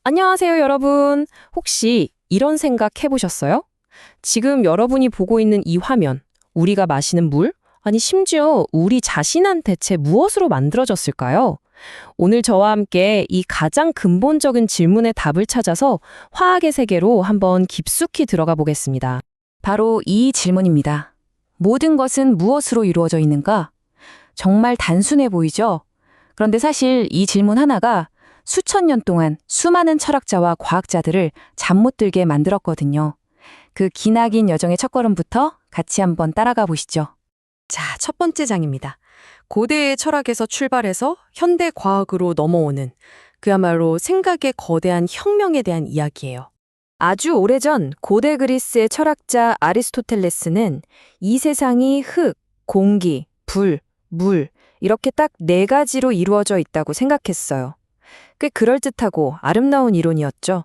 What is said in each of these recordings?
안녕하세요, 여러분. 혹시 이런 생각 해보셨어요? 지금 여러분이 보고 있는 이 화면, 우리가 마시는 물? 아니, 심지어 우리 자신은 대체 무엇으로 만들어졌을까요? 오늘 저와 함께 이 가장 근본적인 질문의 답을 찾아서 화학의 세계로 한번 깊숙이 들어가 보겠습니다. 바로 이 질문입니다. 모든 것은 무엇으로 이루어져 있는가? 정말 단순해 보이죠? 그런데 사실 이 질문 하나가 수천 년 동안 수많은 철학자와 과학자들을 잠 못 들게 만들었거든요. 그 기나긴 여정의 첫걸음부터 같이 한번 따라가 보시죠. 자, 첫 번째 장입니다. 고대의 철학에서 출발해서 현대 과학으로 넘어오는 그야말로 생각의 거대한 혁명에 대한 이야기예요. 아주 오래전 고대 그리스의 철학자 아리스토텔레스는 이 세상이 흙, 공기, 불, 물 이렇게 딱 네 가지로 이루어져 있다고 생각했어요. 꽤 그럴듯하고 아름다운 이론이었죠.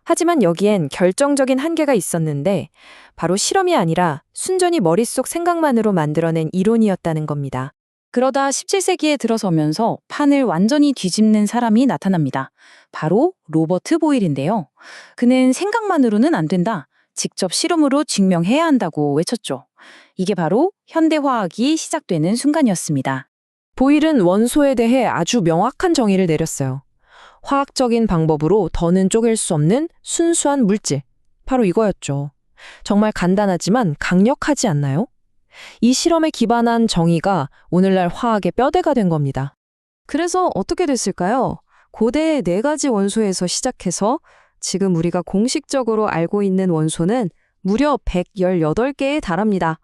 하지만 여기엔 결정적인 한계가 있었는데 바로 실험이 아니라 순전히 머릿속 생각만으로 만들어낸 이론이었다는 겁니다. 그러다 17세기에 들어서면서 판을 완전히 뒤집는 사람이 나타납니다. 바로 로버트 보일인데요. 그는 생각만으로는 안 된다. 직접 실험으로 증명해야 한다고 외쳤죠. 이게 바로 현대화학이 시작되는 순간이었습니다. 보일은 원소에 대해 아주 명확한 정의를 내렸어요. 화학적인 방법으로 더는 쪼갤 수 없는 순수한 물질. 바로 이거였죠. 정말 간단하지만 강력하지 않나요? 이 실험에 기반한 정의가 오늘날 화학의 뼈대가 된 겁니다. 그래서 어떻게 됐을까요? 고대의 네 가지 원소에서 시작해서 지금 우리가 공식적으로 알고 있는 원소는 무려 118개에 달합니다.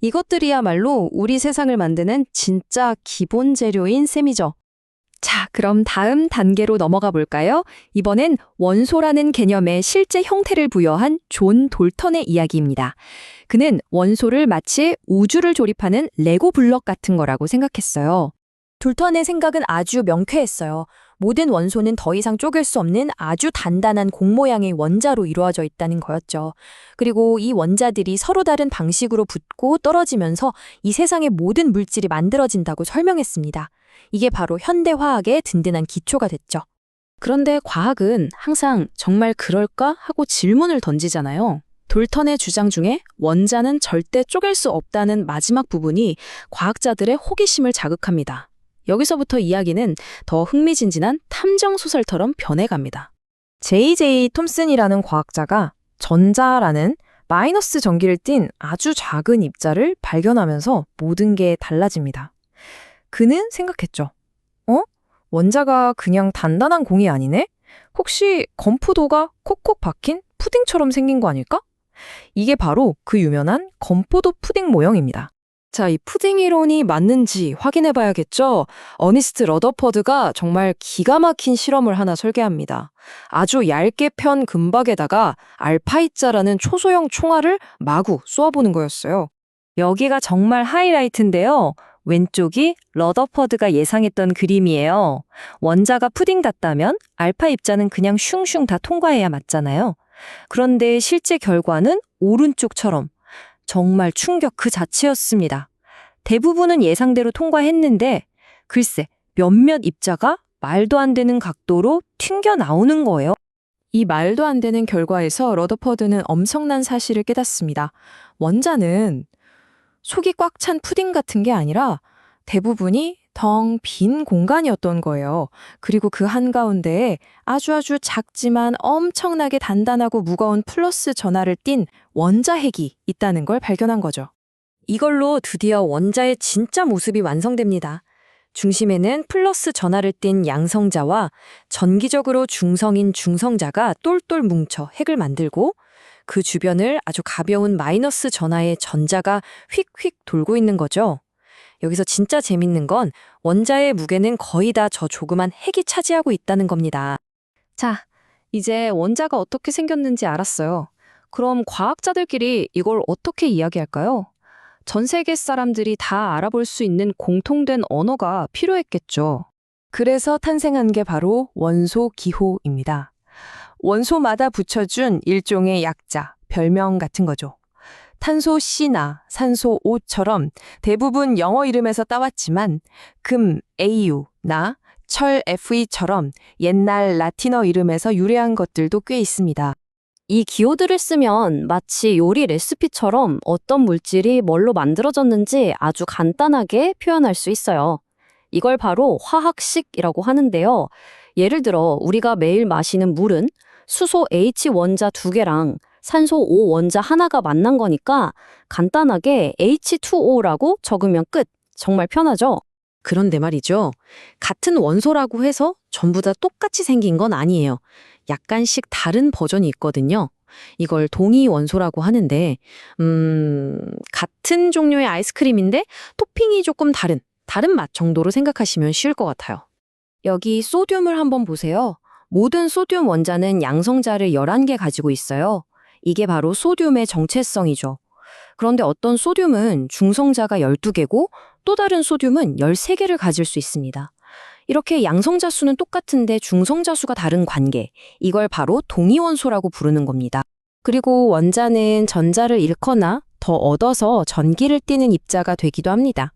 이것들이야말로 우리 세상을 만드는 진짜 기본 재료인 셈이죠. 자, 그럼 다음 단계로 넘어가 볼까요? 이번엔 원소라는 개념의 실제 형태를 부여한 존 돌턴의 이야기입니다. 그는 원소를 마치 우주를 조립하는 레고 블럭 같은 거라고 생각했어요. 돌턴의 생각은 아주 명쾌했어요. 모든 원소는 더 이상 쪼갤 수 없는 아주 단단한 공 모양의 원자로 이루어져 있다는 거였죠. 그리고 이 원자들이 서로 다른 방식으로 붙고 떨어지면서 이 세상의 모든 물질이 만들어진다고 설명했습니다. 이게 바로 현대화학의 든든한 기초가 됐죠. 그런데 과학은 항상 정말 그럴까 하고 질문을 던지잖아요. 돌턴의 주장 중에 원자는 절대 쪼갤 수 없다는 마지막 부분이 과학자들의 호기심을 자극합니다. 여기서부터 이야기는 더 흥미진진한 탐정 소설처럼 변해갑니다. J.J. 톰슨이라는 과학자가 전자라는 마이너스 전기를 띤 아주 작은 입자를 발견하면서 모든 게 달라집니다. 그는 생각했죠. 원자가 그냥 단단한 공이 아니네? 혹시 건포도가 콕콕 박힌 푸딩처럼 생긴 거 아닐까? 이게 바로 그 유명한 건포도 푸딩 모형입니다. 자, 이 푸딩 이론이 맞는지 확인해 봐야겠죠? 어니스트 러더퍼드가 정말 기가 막힌 실험을 하나 설계합니다. 아주 얇게 편 금박에다가 알파이자라는 초소형 총알을 마구 쏘아보는 거였어요. 여기가 정말 하이라이트인데요. 왼쪽이 러더퍼드가 예상했던 그림이에요. 원자가 푸딩 같다면 알파 입자는 그냥 슝슝 다 통과해야 맞잖아요. 그런데 실제 결과는 오른쪽처럼 정말 충격 그 자체였습니다. 대부분은 예상대로 통과했는데 글쎄 몇몇 입자가 말도 안 되는 각도로 튕겨 나오는 거예요. 이 말도 안 되는 결과에서 러더퍼드는 엄청난 사실을 깨닫습니다. 원자는 속이 꽉 찬 푸딩 같은 게 아니라 대부분이 텅 빈 공간이었던 거예요. 그리고 그 한가운데에 아주 작지만 엄청나게 단단하고 무거운 플러스 전하를 띤 원자핵이 있다는 걸 발견한 거죠. 이걸로 드디어 원자의 진짜 모습이 완성됩니다. 중심에는 플러스 전하를 띤 양성자와 전기적으로 중성인 중성자가 똘똘 뭉쳐 핵을 만들고 그 주변을 아주 가벼운 마이너스 전하의 전자가 휙휙 돌고 있는 거죠. 여기서 진짜 재밌는 건 원자의 무게는 거의 다 저 조그만 핵이 차지하고 있다는 겁니다. 자, 이제 원자가 어떻게 생겼는지 알았어요. 그럼 과학자들끼리 이걸 어떻게 이야기할까요? 전 세계 사람들이 다 알아볼 수 있는 공통된 언어가 필요했겠죠. 그래서 탄생한 게 바로 원소 기호입니다. 원소마다 붙여준 일종의 약자, 별명 같은 거죠. 탄소 C나 산소 O처럼 대부분 영어 이름에서 따왔지만 금 AU나 철 FE처럼 옛날 라틴어 이름에서 유래한 것들도 꽤 있습니다. 이 기호들을 쓰면 마치 요리 레시피처럼 어떤 물질이 뭘로 만들어졌는지 아주 간단하게 표현할 수 있어요. 이걸 바로 화학식이라고 하는데요. 예를 들어 우리가 매일 마시는 물은 수소 H 원자 2개랑 산소 O 원자 하나가 만난 거니까 간단하게 H2O라고 적으면 끝. 정말 편하죠? 그런데 말이죠. 같은 원소라고 해서 전부 다 똑같이 생긴 건 아니에요. 약간씩 다른 버전이 있거든요. 이걸 동위 원소라고 하는데, 같은 종류의 아이스크림인데 토핑이 조금 다른 맛 정도로 생각하시면 쉬울 것 같아요. 여기 소듐을 한번 보세요. 모든 소듐 원자는 양성자를 11개 가지고 있어요. 이게 바로 소듐의 정체성이죠. 그런데 어떤 소듐은 중성자가 12개고 또 다른 소듐은 13개를 가질 수 있습니다. 이렇게 양성자 수는 똑같은데 중성자 수가 다른 관계, 이걸 바로 동위원소라고 부르는 겁니다. 그리고 원자는 전자를 잃거나 더 얻어서 전기를 띠는 입자가 되기도 합니다.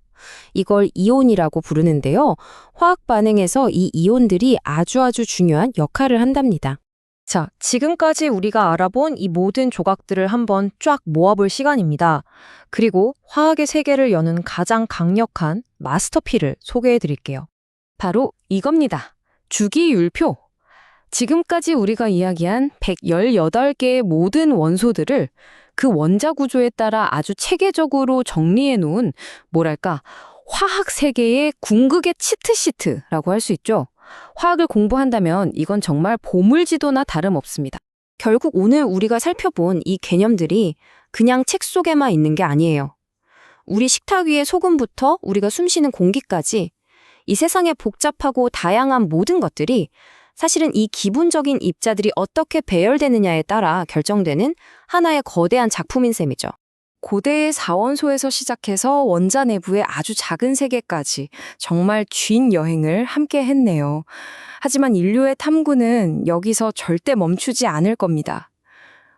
이걸 이온이라고 부르는데요. 화학 반응에서 이 이온들이 아주 중요한 역할을 한답니다. 자, 지금까지 우리가 알아본 이 모든 조각들을 한번 쫙 모아볼 시간입니다. 그리고 화학의 세계를 여는 가장 강력한 마스터피를 소개해 드릴게요. 바로 이겁니다. 주기율표. 지금까지 우리가 이야기한 118개의 모든 원소들을 그 원자 구조에 따라 아주 체계적으로 정리해 놓은 뭐랄까 화학 세계의 궁극의 치트시트라고 할 수 있죠. 화학을 공부한다면 이건 정말 보물지도나 다름없습니다. 결국 오늘 우리가 살펴본 이 개념들이 그냥 책 속에만 있는 게 아니에요. 우리 식탁 위의 소금부터 우리가 숨쉬는 공기까지 이 세상의 복잡하고 다양한 모든 것들이 사실은 이 기본적인 입자들이 어떻게 배열되느냐에 따라 결정되는 하나의 거대한 작품인 셈이죠. 고대의 4원소에서 시작해서 원자 내부의 아주 작은 세계까지 정말 긴 여행을 함께 했네요. 하지만 인류의 탐구는 여기서 절대 멈추지 않을 겁니다.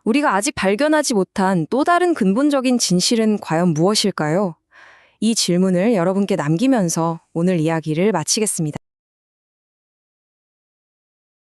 우리가 아직 발견하지 못한 또 다른 근본적인 진실은 과연 무엇일까요? 이 질문을 여러분께 남기면서 오늘 이야기를 마치겠습니다.